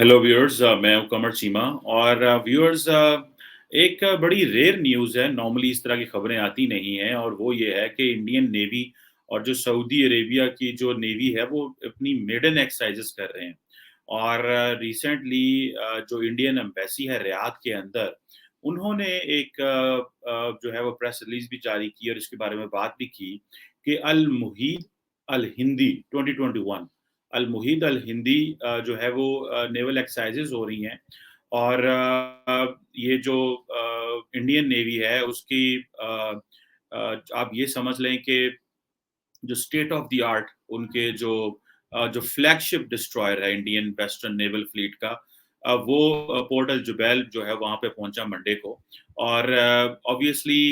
Hello viewers, मैं हूं कमर चीमा। और व्यूअर्स, एक बड़ी रेयर न्यूज़ है। नॉर्मली इस तरह की खबरें आती नहीं हैं, और वो ये है कि इंडियन नेवी और जो सऊदी अरेबिया की जो नेवी है वो अपनी मेडन एक्सरसाइजेस कर रहे हैं। और रिसेंटली जो इंडियन एम्बेसी है रियाद के अंदर, उन्होंने एक जो है वो प्रेस रिलीज भी जारी की और इसके बारे में बात भी की कि अल मुहीद अल हिंदी 2021 अल मुहीद अल हिंदी जो है वो नेवल एक्सरसाइजेज हो रही हैं। और ये जो इंडियन नेवी है उसकी आप ये समझ लें कि जो स्टेट ऑफ द आर्ट उनके जो फ्लैगशिप डिस्ट्रॉयर है इंडियन वेस्टर्न नेवल फ्लीट का, वो पोर्ट अल जुबैल जो है वहां पे पहुंचा मंडे को। और ऑब्वियसली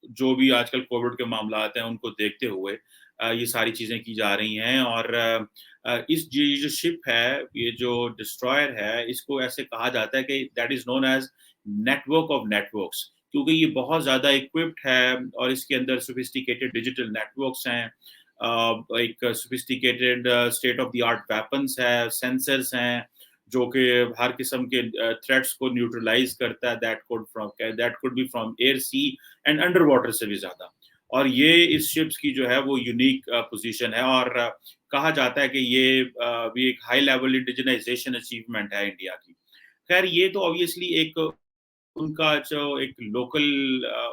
जो भी आजकल कोविड के मामला हैं उनको देखते हुए ये सारी चीजें की जा रही हैं। और ये जो शिप है, ये जो डिस्ट्रॉयर है, इसको ऐसे कहा जाता है कि that is known as network of networks, क्योंकि ये बहुत ज़्यादा इक्विप्ड है और इसके अंदर सोफिस्टिकेटेड डिजिटल नेटवर्क्स हैं। एक sophisticated state of the art weapons है, सेंसर्स हैं, जो कि हर किस्म के थ्रेट्स को न्यूट्रलाइज करता है। That could be from air, sea and under water से भी ज़्यादा। और ये इस शिप्स की जो है वो यूनिक पोजीशन है। और कहा जाता है कि ये भी एक हाई लेवल इंडिजिनाइजेशन अचीवमेंट है इंडिया की। खैर, ये तो ऑब्वियसली एक उनका जो एक लोकल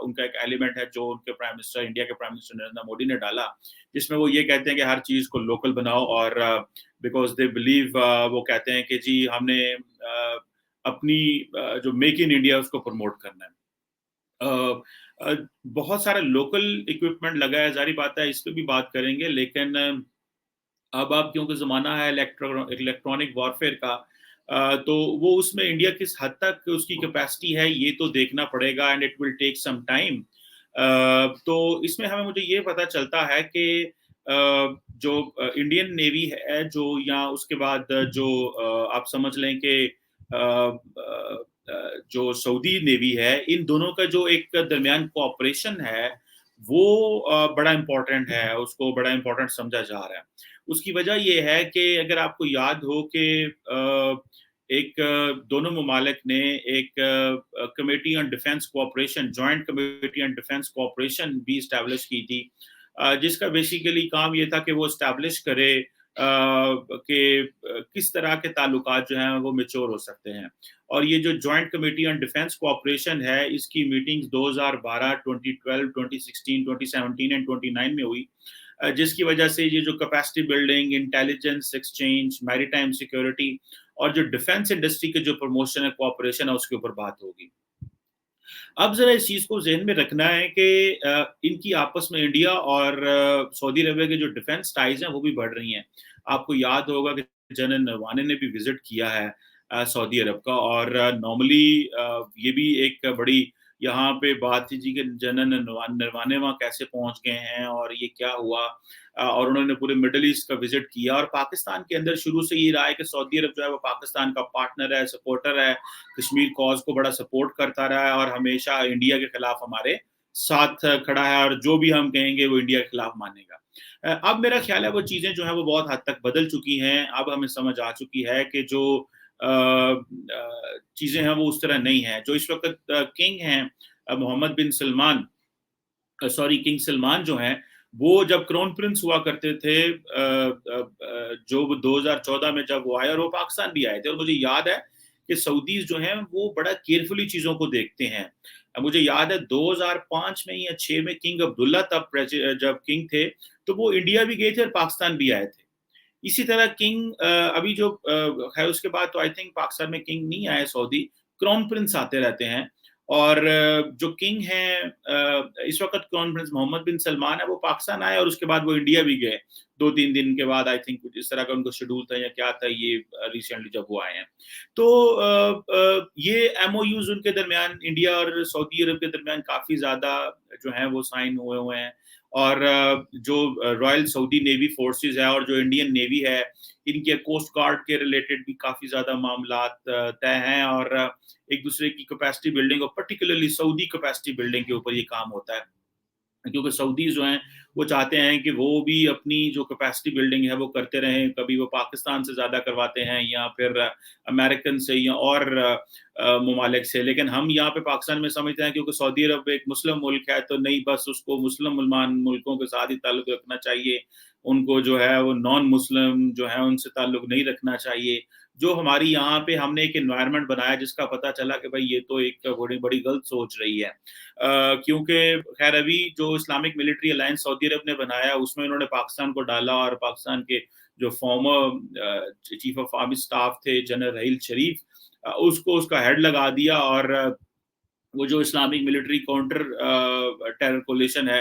उनका एक एलिमेंट है जो उनके प्राइम मिनिस्टर, इंडिया के प्राइम मिनिस्टर नरेंद्र मोदी ने डाला, जिसमें वो ये कहते हैं कि हर चीज़ को लोकल बनाओ। और बिकॉज़ दे बिलीव, वो कहते हैं कि जी हमने अपनी जो मेक इन इंडिया उसको प्रमोट करना है। बहुत सारा लोकल इक्विपमेंट लगा है, ज़ाहिर बात है इस पे भी बात करेंगे। लेकिन अब क्योंकि ज़माना है इलेक्ट्रॉनिक वॉरफेयर का, तो वो उसमें इंडिया किस हद तक उसकी कैपेसिटी है ये तो देखना पड़ेगा, and it will take some time. तो इसमें हमें मुझे ये पता चलता है कि जो इंडियन नेवी है जो, या उसके बाद जो आप समझ लें कि जो सऊदी नेवी है, इन दोनों का जो एक दरमियान कोऑपरेशन है वो बड़ा इम्पोर्टेंट है, उसको बड़ा इम्पोर्टेंट समझा जा रहा है। उसकी वजह ये है कि अगर आपको याद हो कि एक दोनों ममालिक ने एक committee on defence cooperation, joint committee on defence cooperation भी इस्टेब्लिश की थी, जिसका बेसिकली काम ये था कि वो इस्टेब्लिश करे कि किस तरह के ताल्लुकात जो हैं वो मेच्योर हो सकते हैं। और ये जो joint committee on defence cooperation है, इसकी मीटिंग्स 2012, 2012, 2016, 2017 एंड 29 में हुई, जिसकी वजह से ये जो capacity building, intelligence exchange, maritime security और जो डिफेंस इंडस्ट्री के जो प्रमोशन है, कोऑपरेशन है, उसके ऊपर बात होगी। अब ज़रा इस चीज़ को ज़हन में रखना है कि इनकी आपस में इंडिया और सऊदी अरबिया के जो डिफेंस टाइज़ हैं वो भी बढ़ रही हैं। आपको याद होगा कि जनरल नरवाने ने भी विज़िट किया है सऊदी अरब का। और नॉर्मली ये भी एक बड़ी यहाँ पे बात थी जी कि जनरल नरवाने वहाँ कैसे पहुँच गए हैं और ये क्या हुआ। और उन्होंने पूरे मिडल ईस्ट का विज़िट किया, और पाकिस्तान के अंदर शुरू से ये रहा है कि सऊदी अरब जो है वो पाकिस्तान का पार्टनर है, सपोर्टर है, कश्मीर कॉज को बड़ा सपोर्ट करता रहा है और हमेशा इंडिया के खिलाफ हमारे साथ खड़ा है, और जो भी हम कहेंगे वो इंडिया के खिलाफ मानेगा। अब मेरा ख्याल है वो चीज़ें जो हैं वो बहुत हद तक बदल चुकी हैं। अब हमें समझ आ चुकी है कि जो चीज़ें हैं वो उस तरह नहीं हैं। जो इस वक़्त किंग हैं, मोहम्मद बिन सलमान, किंग सलमान जो हैं, वो जब क्राउन प्रिंस हुआ करते थे, जो 2014 में जब वो आए, और वो पाकिस्तान भी आए थे, और मुझे याद है कि सऊदीज़ जो हैं वो बड़ा केयरफुली चीज़ों को देखते हैं। मुझे याद है 2005 में या 6 में किंग अब्दुल्ला तब जब किंग थे, तो वो इंडिया भी गए थे और पाकिस्तान भी आए थे। इसी तरह किंग अभी जो है उसके बाद तो आई थिंक पाकिस्तान में किंग नहीं आए सऊदी, क्राउन प्रिंस आते रहते हैं। और जो किंग हैं इस वक़्त क्राउन प्रिंस मोहम्मद बिन सलमान है, वो पाकिस्तान आए और उसके बाद वो इंडिया भी गए। 2-3 दिन के बाद आई थिंक कुछ इस तरह का उनका शेड्यूल था या क्या था, ये रिसेंटली जब वो आए हैं। तो ये एमओयूज़ उनके दरमियान, इंडिया और सऊदी अरब के दरमियान काफ़ी ज़्यादा जो हैं वो साइन हुए हुए हैं। और जो रॉयल सऊदी नेवी फोर्सेस है और जो इंडियन नेवी है, इनके कोस्ट गार्ड के रिलेटेड भी काफ़ी ज़्यादा मामलात तय हैं। और एक दूसरे की कैपेसिटी बिल्डिंग और पर्टिकुलरली सऊदी कैपेसिटी बिल्डिंग के ऊपर ये काम होता है, क्योंकि सऊदीज़ जो हैं वो चाहते हैं कि वो भी अपनी जो कैपेसिटी बिल्डिंग है वो करते रहें, कभी वो पाकिस्तान से ज़्यादा करवाते हैं या फिर अमेरिकन से या और ममालिक से। लेकिन हम यहाँ पे पाकिस्तान में समझते हैं क्योंकि सऊदी अरब एक मुस्लिम मुल्क है, तो नहीं, बस उसको मुसलमान मुल्कों के साथ ही ताल्लुक रखना चाहिए, उनको जो है वो नॉन मुस्लिम जो है उनसे ताल्लुक नहीं रखना चाहिए। जो हमारी यहाँ पे हमने एक एनवायरनमेंट बनाया जिसका पता चला कि भाई ये तो एक बड़ी बड़ी गलत सोच रही है। क्योंकि खैर अभी जो इस्लामिक मिलिट्री अलायंस सऊदी अरब ने बनाया उसमें उन्होंने पाकिस्तान को डाला, और पाकिस्तान के जो former chief of army staff थे जनरल रहील शरीफ, उसको उसका हेड लगा दिया। और वो जो Islamic military counter terror coalition है,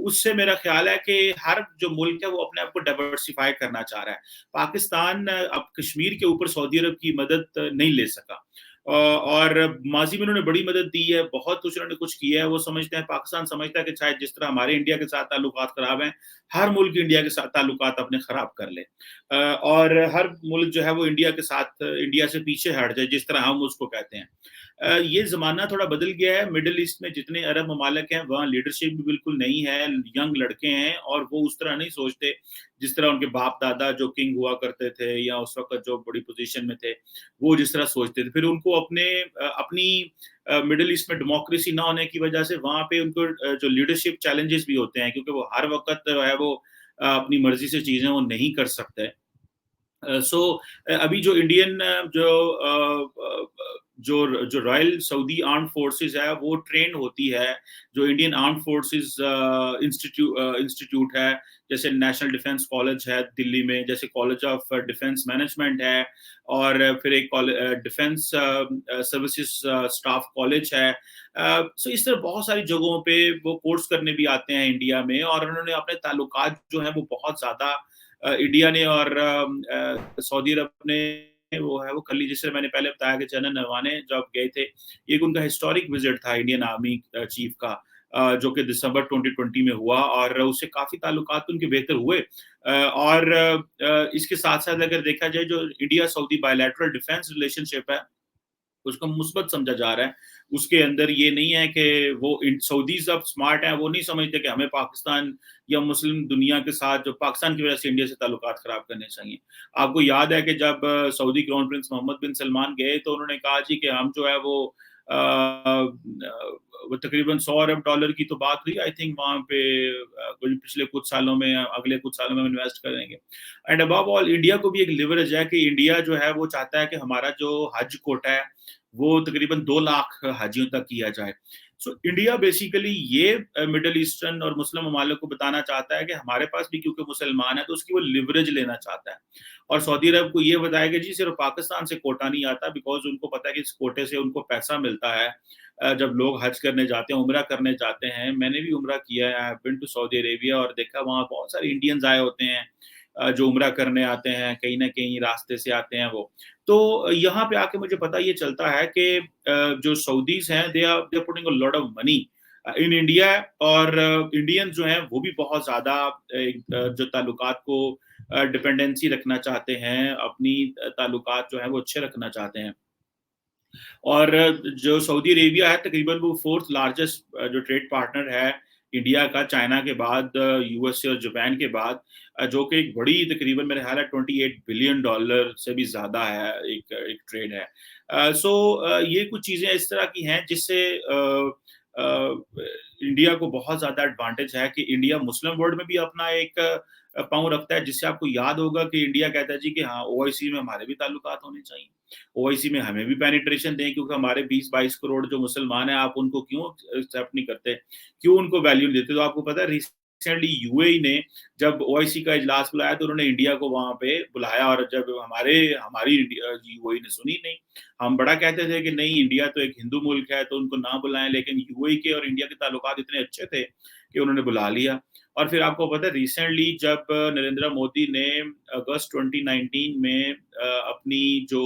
उससे मेरा ख्याल है कि हर जो मुल्क है वो अपने आप को डाइवर्सिफाई करना चाह रहा है। पाकिस्तान अब कश्मीर के ऊपर सऊदी अरब की मदद नहीं ले सका, और माजी में उन्होंने बड़ी मदद दी है, बहुत कुछ उन्होंने कुछ किया है। वो समझते हैं, पाकिस्तान समझता है कि शायद जिस तरह हमारे इंडिया के साथ ताल्लुकात खराब हैं, हर मुल्क इंडिया के साथ ताल्लुकात अपने खराब कर ले, और हर मुल्क जो है वो इंडिया के साथ, इंडिया से पीछे हट जाए, जिस तरह हम उसको कहते हैं। ये ज़माना थोड़ा बदल गया है। मिडल ईस्ट में जितने अरब ममालिक हैं, वहाँ लीडरशिप भी बिल्कुल नहीं है, यंग लड़के हैं, और वो उस तरह नहीं सोचते जिस तरह उनके बाप-दादा जो किंग हुआ करते थे या उस वक़्त जो बड़ी पोज़ीशन में थे, वो जिस तरह सोचते थे। फिर उनको अपनी मिडल ईस्ट में डेमोक्रेसी ना होने की वजह से वहाँ पे उनको जो लीडरशिप चैलेंजेस भी होते हैं, क्योंकि वो हर वक़्त जो है वो अपनी मर्ज़ी से चीज़ें वो नहीं कर सकते। सो अभी जो इंडियन जो रॉयल सऊदी आर्म फोर्सेस है वो ट्रेन होती है, जो इंडियन आर्म फोर्सेस इंस्टीट्यूट है, जैसे नेशनल डिफेंस कॉलेज है दिल्ली में, जैसे कॉलेज ऑफ डिफेंस मैनेजमेंट है, और फिर एक डिफेंस सर्विसेज स्टाफ कॉलेज है। सो इस तरह बहुत सारी जगहों पे वो कोर्स करने भी आते हैं इंडिया में, और उन्होंने अपने ताल्लुकात जो है वो बहुत ज्यादा इंडिया ने और सऊदी अरब ने वो है वो कर ली। जिससे मैंने पहले बताया कि जनरल नरवाने जब गए थे, एक उनका हिस्टोरिक विजिट था इंडियन आर्मी चीफ का, जो कि दिसंबर 2020 में हुआ, और उससे काफी ताल्लुकात उनके बेहतर हुए। और इसके साथ साथ अगर देखा जाए, जो India Saudi bilateral defence relationship है उसको मुस्बत समझा जा रहा है। उसके अंदर ये नहीं है कि वो सऊदीज अब स्मार्ट हैं, वो नहीं समझते कि हमें पाकिस्तान या मुस्लिम दुनिया के साथ जो पाकिस्तान की वजह से इंडिया से ताल्लुकात खराब करने चाहिए। आपको याद है कि जब सऊदी क्राउन प्रिंस मोहम्मद बिन सलमान गए तो उन्होंने कहा जी कि हम जो है वो तकरीबन 100 अरब डॉलर की तो बात हुई, आई थिंक वहाँ पे पिछले कुछ सालों में, अगले कुछ सालों में इन्वेस्ट करेंगे। एंड अबव ऑल इंडिया को भी एक लिवरेज है कि इंडिया जो है वो चाहता है कि हमारा जो हज कोटा है वो तकरीबन 2 लाख हाजियों तक किया जाए। सो इंडिया बेसिकली ये मिडल ईस्टर्न और मुस्लिम ममालिक को बताना चाहता है कि हमारे पास भी क्योंकि मुसलमान है तो उसकी वो लिवरेज लेना चाहता है, और सऊदी अरब को ये बताया कि जी सिर्फ पाकिस्तान से कोटा नहीं आता, बिकॉज उनको पता है कि इस कोटे से उनको पैसा मिलता है। जब लोग हज करने जाते हैं, उम्रा करने जाते हैं, मैंने भी उम्रा किया है, I have been to Saudi Arabia, और देखा वहाँ बहुत सारे इंडियंस आए होते हैं जो उम्रा करने आते हैं, कहीं ना कहीं रास्ते से आते हैं वो। तो यहाँ पे आके मुझे पता ये चलता है कि जो सऊदीज हैं they are putting a lot of money in India, और इंडियंस जो हैं वो भी बहुत ज्यादा जो ताल्लुकात को डिपेंडेंसी रखना चाहते हैं, अपनी ताल्लुकात जो है वो अच्छे रखना चाहते हैं। और जो सऊदी अरेबिया है तकरीबन वो फोर्थ लार्जेस्ट जो ट्रेड पार्टनर है इंडिया का, चाइना के बाद, यूएसए और जापान के बाद, जो कि एक बड़ी तकरीबन मेरे ख्याल है $28 बिलियन से भी ज्यादा है, एक ट्रेड है। सो ये कुछ चीजें इस तरह की हैं जिससे इंडिया को बहुत ज्यादा एडवांटेज है कि इंडिया मुस्लिम वर्ल्ड में भी अपना एक पाँव रखता है, जिससे आपको याद होगा कि इंडिया कहता है जी कि हाँ ओआईसी में हमारे भी ताल्लुकात होने चाहिए, ओआईसी में हमें भी पेनिट्रेशन दें, क्योंकि हमारे 20-22 करोड़ जो मुसलमान हैं, आप उनको क्यों एक्सेप्ट नहीं करते, क्यों उनको वैल्यू देते। तो आपको पता है रिसेंटली यूएई ने जब ओआईसी का इजलास बुलाया तो उन्होंने इंडिया को वहां पे बुलाया, और जब हमारी यूएई ने सुनी नहीं। हम बड़ा कहते थे कि नहीं इंडिया तो एक हिंदू मुल्क है तो उनको ना बुलाएं, लेकिन यूएई के और इंडिया के ताल्लुकात इतने अच्छे थे कि उन्होंने बुला लिया। और फिर आपको पता है रिसेंटली जब नरेंद्र मोदी ने अगस्त 2019 में अपनी जो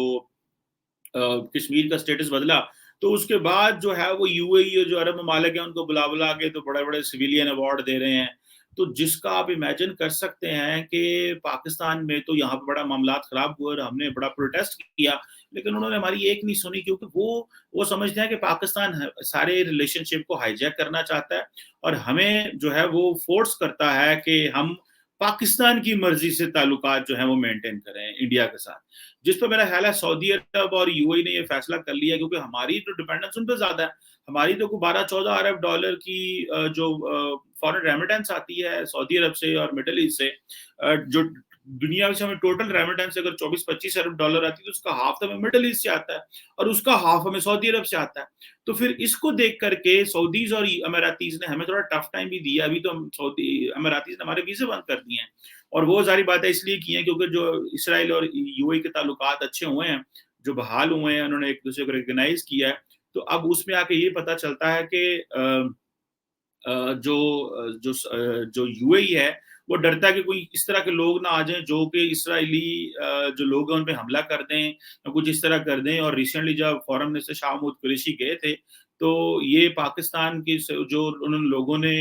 कश्मीर का स्टेटस बदला, तो उसके बाद जो है वो यूएई जो अरब ममालिक है उनको बुला बुला के तो बड़े बड़े सिविलियन अवार्ड दे रहे हैं। तो जिसका आप इमेजिन कर सकते हैं कि पाकिस्तान में तो यहाँ पे बड़ा मामला खराब हुए और हमने बड़ा प्रोटेस्ट किया, लेकिन उन्होंने हमारी एक नहीं सुनी, क्योंकि वो समझते हैं कि पाकिस्तान सारे रिलेशनशिप को हाईजैक करना चाहता है और हमें जो है वो फोर्स करता है कि हम पाकिस्तान की मर्जी से ताल्लुकात जो है वो मेंटेन करें इंडिया के साथ, जिस पर मेरा ख्याल है सऊदी अरब और यूएई ने ये फैसला कर लिया, क्योंकि हमारी तो डिपेंडेंस उन पर ज्यादा है। हमारी तो 12-14 अरब डॉलर की जो फॉरेन रेमिटेंस आती है सऊदी अरब से और मिडल ईस्ट से, जो दुनिया से हमें टोटल रेमिटेंस अगर 24-25 अरब डॉलर आती है, तो उसका हाफ तो हमें मिडल ईस्ट से आता है और उसका हाफ हमें सऊदी अरब से आता है। तो फिर इसको देख करके सऊदीज और अमेरातीज ने हमें थोड़ा टफ टाइम भी दिया। अभी तो हम सऊदी अमेरातीज ने हमारे वीजे बंद कर दिए हैं, और वो सारी बातें इसलिए की हैं क्योंकि जो इसराइल और यूएई के ताल्लुकात अच्छे हुए हैं, जो बहाल हुए हैं, उन्होंने एक दूसरे को रिकॉग्नाइज किया है। तो अब उसमें आके ये पता चलता है कि जो यूएई है वो डरता है कि कोई इस तरह के लोग ना आ जाएं जो कि इसराइली जो लोग हैं उन पे हमला कर दें या कुछ इस तरह कर दें। और रिसेंटली जब फॉरेन मिनिस्टर शाह महमूद कुरैशी गए थे, तो ये पाकिस्तान की जो उन लोगों ने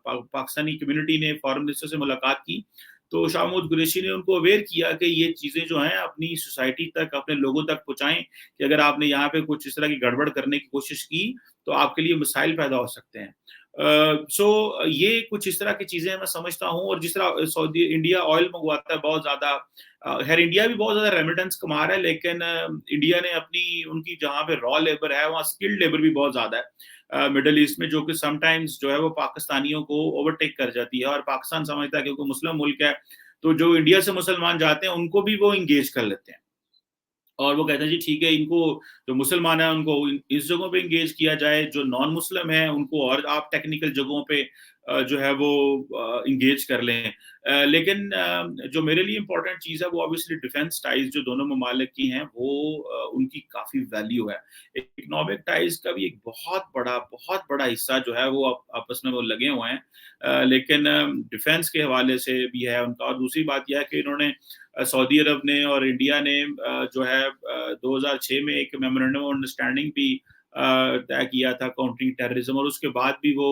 पाकिस्तानी कम्युनिटी ने फॉरेन मिनिस्टर से मुलाकात की, तो शाह महमूद कुरैशी ने उनको अवेयर किया कि ये चीज़ें जो हैं अपनी सोसाइटी तक, अपने लोगों तक पहुँचाएं कि अगर आपने यहाँ पे कुछ इस तरह की गड़बड़ करने की कोशिश की तो आपके लिए मसाइल पैदा हो सकते हैं। ये कुछ इस तरह की चीजें मैं समझता हूँ। और जिस तरह सऊदी इंडिया ऑयल मंगवाता है बहुत ज्यादा, खैर इंडिया भी बहुत ज्यादा रेमिटेंस कमा रहा है, लेकिन इंडिया ने अपनी उनकी जहाँ पे रॉ लेबर है वहाँ स्किल्ड लेबर भी बहुत ज्यादा है मिडल ईस्ट में, जो कि समटाइम्स जो है वो पाकिस्तानियों को ओवरटेक कर जाती है। और पाकिस्तान समझता है क्योंकि मुस्लिम मुल्क है, तो जो इंडिया से मुसलमान जाते हैं उनको भी वो इंगेज कर लेते हैं, और वो कहते हैं जी ठीक है, इनको जो मुसलमान है उनको इस जगहों पे इंगेज किया जाए, जो नॉन मुस्लिम है उनको और आप टेक्निकल जगहों पे जो है वो इंगेज कर लें। लेकिन जो मेरे लिए इंपॉर्टेंट चीज़ है वो ऑब्वियसली डिफेंस टाइज जो दोनों ममालिक की हैं, वो उनकी काफ़ी वैल्यू है। इकोनॉमिक टाइज का भी एक बहुत बड़ा हिस्सा जो है वो आपस में वो लगे हुए हैं, लेकिन डिफेंस के हवाले से भी है उनका। और दूसरी बात यह है कि इन्होंने सऊदी अरब ने और इंडिया ने जो है 2006 में एक मेमोरेंडम ऑफ अंडरस्टैंडिंग भी तय किया था काउंटरिंग टेररिज्म, और उसके बाद भी वो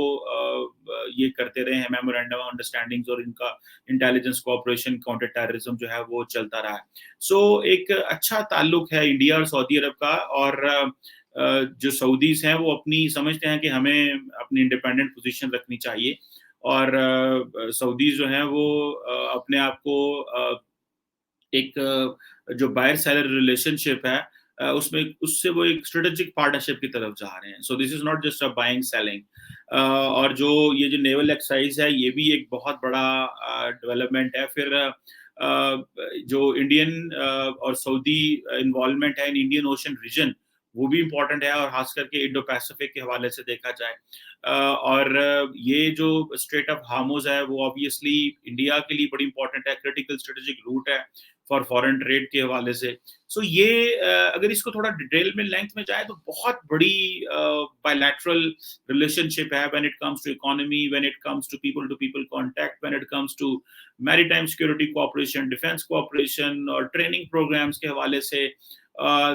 ये करते रहे हैं मेमोरेंडम ऑफ अंडरस्टैंडिंग्स, और इनका इंटेलिजेंस कोऑपरेशन काउंटर टेररिज्म जो है वो चलता रहा है। सो एक अच्छा ताल्लुक है इंडिया और सऊदी अरब का। और जो सऊदीज हैं वो अपनी समझते हैं कि हमें अपनी इंडिपेंडेंट पोजीशन रखनी चाहिए, और सऊदीज जो हैं वो अपने आप को एक जो बायर सेलर रिलेशनशिप है उसमें उससे वो एक स्ट्रेटेजिक पार्टनरशिप की तरफ जा रहे हैं। So this is not just a buying selling. और जो ये जो नेवल एक्सरसाइज है ये भी एक बहुत बड़ा डेवलपमेंट है। फिर जो इंडियन और सऊदी इन्वॉल्वमेंट है इन इंडियन ओशन रीजन, वो भी इम्पोर्टेंट है, और खास करके इंडो पैसिफिक के हवाले से देखा जाए। और ये जो स्ट्रेट ऑफ हार्मोज है वो ऑब्वियसली इंडिया के लिए बड़ी इंपॉर्टेंट है, क्रिटिकल स्ट्रेटेजिक रूट है फॉर फॉरेन ट्रेड के हवाले से। सो ये अगर इसको थोड़ा डिटेल में लेंथ में जाए तो बहुत बड़ी बायलैटरल रिलेशनशिप है when it comes to economy, when it comes to people contact, when it comes to maritime security cooperation, defence cooperation और ट्रेनिंग प्रोग्राम्स के हवाले से।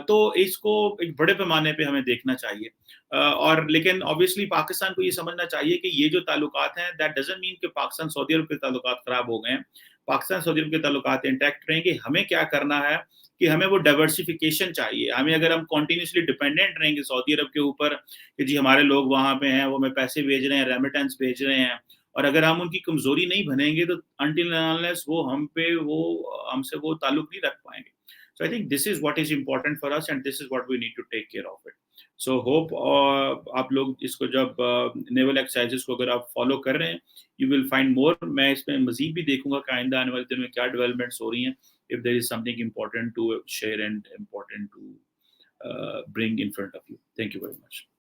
तो इसको एक बड़े पैमाने पे हमें देखना चाहिए। और लेकिन ऑब्वियसली पाकिस्तान को ये समझना चाहिए कि ये जो ताल्लुकात हैं दैट डजंट मीन कि पाकिस्तान सऊदी अरब के ताल्लुकात खराब हो गए हैं। पाकिस्तान सऊदी अरब के ताल्लुकात इंटैक्ट रहेंगे। हमें क्या करना है कि हमें वो डाइवर्सिफिकेशन चाहिए। हमें अगर हम कंटिन्यूअसली डिपेंडेंट रहेंगे सऊदी अरब के ऊपर कि जी हमारे लोग वहाँ पे हैं, वो हमें पैसे भेज रहे हैं, रेमिटेंस भेज रहे हैं, और अगर हम उनकी कमजोरी नहीं बनेंगे तो अनटिल अनलेस वो हम पे वो हमसे वो ताल्लुक नहीं रख पाएंगे। So I think this is what is important for us and this is what we need to take care of it. So hope आप लोग इसको जब नेवल एक्सरसाइजेस को अगर आप फॉलो कर रहे हैं, you will find more. मैं इसमें मजीद भी देखूंगा कि आइंदा आने वाले दिन में क्या डेवलपमेंट्स हो रही हैं, if there is something important to share and important to bring in front of you. Thank you very much.